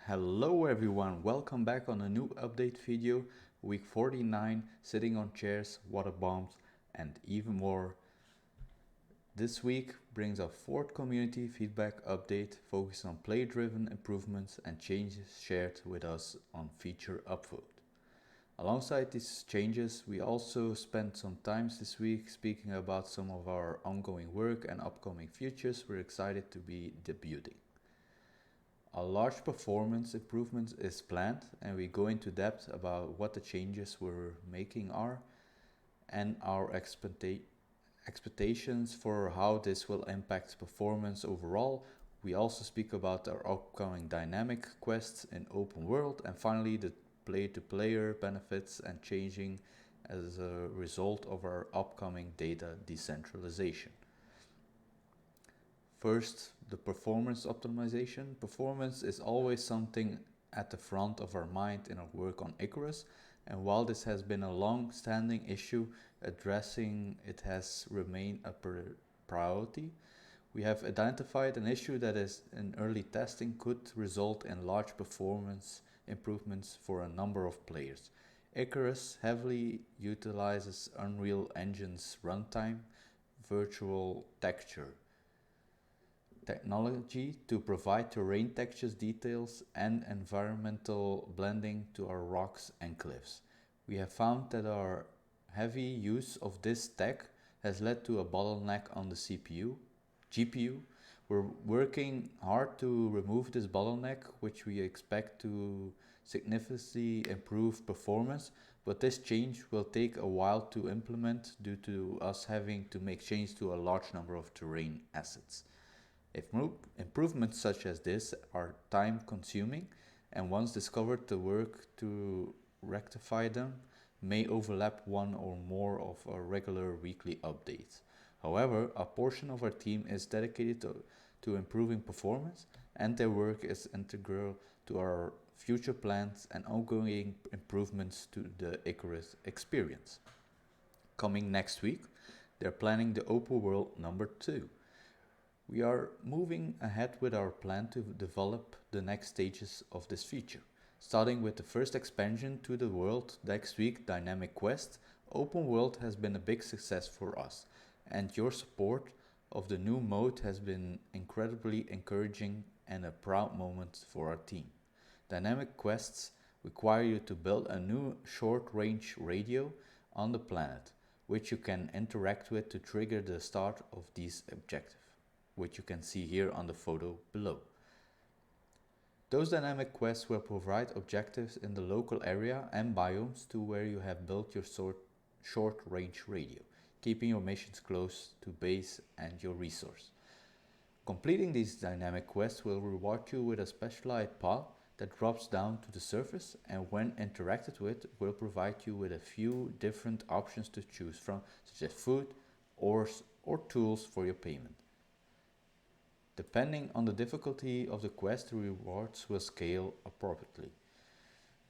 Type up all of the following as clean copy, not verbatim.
Hello everyone, welcome back on a new update video, week 49, sitting on chairs, water bombs and even more. This week brings our fourth community feedback update focused on player-driven improvements and changes shared with us on feature upvote. Alongside these changes, we also spent some time this week speaking about some of our ongoing work and upcoming features we're excited to be debuting. A large performance improvement is planned, and we go into depth about what the changes we're making are and our expectations for how this will impact performance overall. We also speak about our upcoming dynamic quests in open world, and finally the player-to-player benefits and changing as a result of our upcoming data decentralization. First, the performance optimization. Performance is always something at the front of our mind in our work on Icarus, and while this has been a long-standing issue, addressing it has remained a priority. We have identified an issue that is in early testing could result in large performance improvements for a number of players. Icarus heavily utilizes Unreal Engine's runtime virtual texture technology to provide terrain textures details and environmental blending to our rocks and cliffs. We have found that our heavy use of this tech has led to a bottleneck on the GPU. We're working hard to remove this bottleneck, which we expect to significantly improve performance, but this change will take a while to implement due to us having to make changes to a large number of terrain assets. Improvements such as this are time consuming, and once discovered, the work to rectify them may overlap one or more of our regular weekly updates. However, a portion of our team is dedicated to improving performance, and their work is integral to our future plans and ongoing improvements to the Icarus experience. Coming next week, they're planning the open world number 2. We are moving ahead with our plan to develop the next stages of this feature. Starting with the first expansion to the world next week, Dynamic Quest, Open World has been a big success for us, and your support of the new mode has been incredibly encouraging and a proud moment for our team. Dynamic Quests require you to build a new short-range radio on the planet, which you can interact with to trigger the start of these objectives, which you can see here on the photo below. Those dynamic quests will provide objectives in the local area and biomes to where you have built your short-range radio, keeping your missions close to base and your resource. Completing these dynamic quests will reward you with a specialized pod that drops down to the surface, and when interacted with will provide you with a few different options to choose from, such as food, ores, or tools for your payment. Depending on the difficulty of the quest, the rewards will scale appropriately.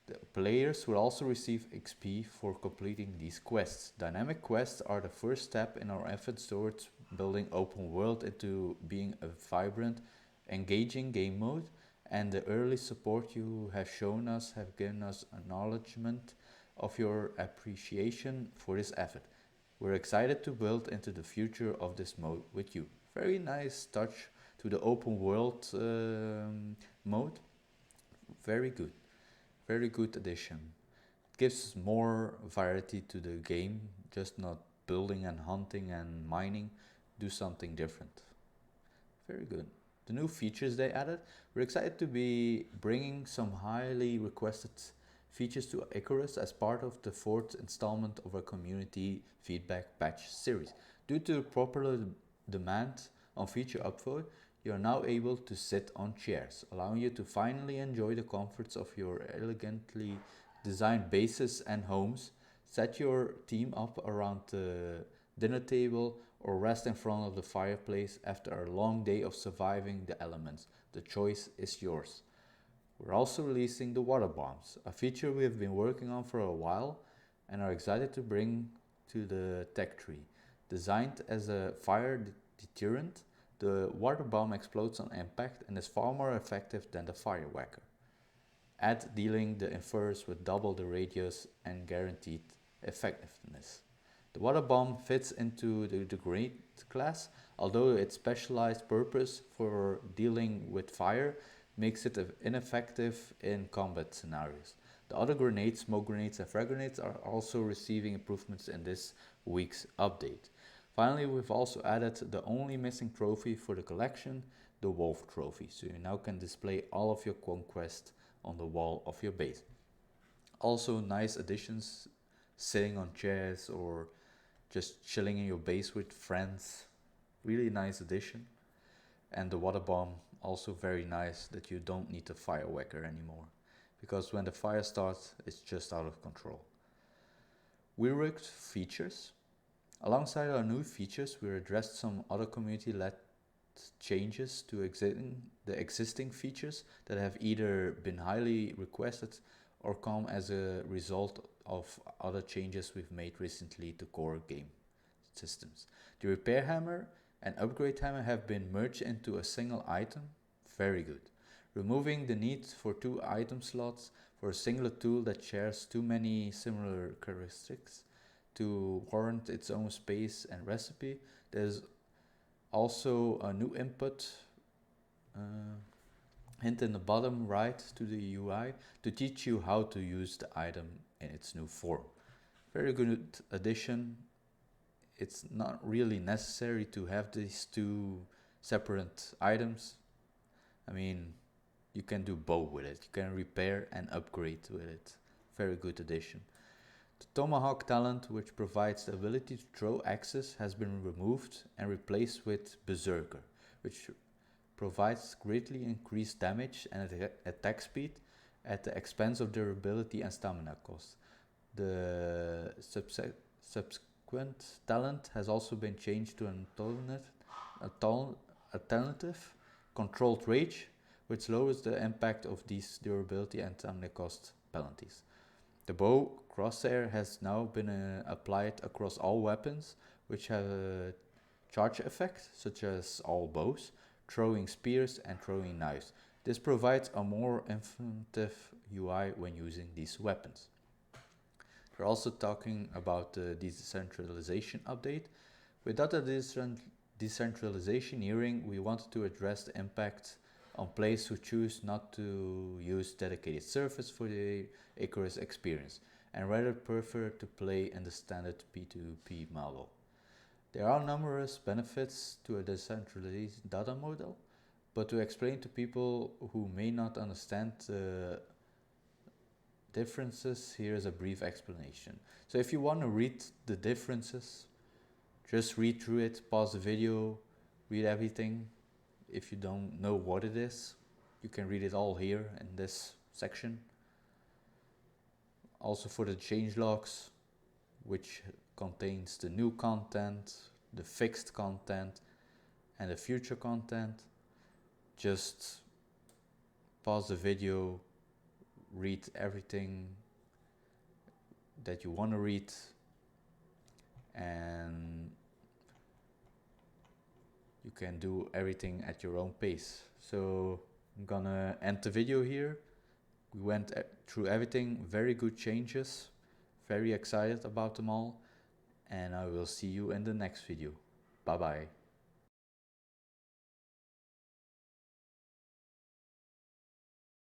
The players will also receive XP for completing these quests. Dynamic quests are the first step in our efforts towards building open world into being a vibrant, engaging game mode, and the early support you have shown us have given us acknowledgement of your appreciation for this effort. We're excited to build into the future of this mode with you. Very nice touch to the open world mode. Very good addition. It gives more variety to the game, just not building and hunting and mining. Do something different. Very good. The new features they added, we're excited to be bringing some highly requested features to Icarus as part of the fourth installment of our community feedback patch series. Due to popular demand on feature upvote, you are now able to sit on chairs, allowing you to finally enjoy the comforts of your elegantly designed bases and homes. Set your team up around the dinner table or rest in front of the fireplace after a long day of surviving the elements. The choice is yours. We're also releasing the water bombs, a feature we have been working on for a while and are excited to bring to the tech tree. Designed as a fire deterrent, the water bomb explodes on impact and is far more effective than the firecracker. add dealing the inferors with double the radius and guaranteed effectiveness. The water bomb fits into the grenade class, although its specialized purpose for dealing with fire makes it ineffective in combat scenarios. The other grenades, smoke grenades and frag grenades, are also receiving improvements in this week's update. Finally, we've also added the only missing trophy for the collection, the Wolf Trophy, so you now can display all of your conquest on the wall of your base. Also nice additions, sitting on chairs or just chilling in your base with friends. Really nice addition. And the water bomb, also very nice that you don't need the fire whacker anymore, because when the fire starts, it's just out of control. We worked features. Alongside our new features, we addressed some other community-led changes to the existing features that have either been highly requested or come as a result of other changes we've made recently to core game systems. The repair hammer and upgrade hammer have been merged into a single item. Very good. Removing the need for 2 item slots for a single tool that shares too many similar characteristics to warrant its own space and recipe. There's also a new input hint in the bottom right to the UI to teach you how to use the item in its new form. Very good addition. It's not really necessary to have these 2 separate items. I mean, you can do both with it. You can repair and upgrade with it. Very good addition. The Tomahawk talent, which provides the ability to throw axes, has been removed and replaced with Berserker, which provides greatly increased damage and attack speed at the expense of durability and stamina cost. The subsequent talent has also been changed to an alternative, Controlled Rage, which lowers the impact of these durability and stamina cost penalties. The bow crosshair has now been applied across all weapons, which have a charge effect, such as all bows, throwing spears and throwing knives. This provides a more intuitive UI when using these weapons. We're also talking about the decentralization update. Without the decentralization nearing, we wanted to address the impact on players who choose not to use dedicated servers for the Icarus experience and rather prefer to play in the standard P2P model. There are numerous benefits to a decentralized data model, but to explain to people who may not understand the differences, here is a brief explanation. So if you want to read the differences, just read through it, pause the video, read everything. If you don't know what it is, you can read it all here in this section. Also for the changelogs, which contains the new content, the fixed content, and the future content. Just pause the video, read everything that you want to read, and you can do everything at your own pace. So I'm gonna end the video here. We went through everything, very good changes, very excited about them all, and I will see you in the next video. Bye bye.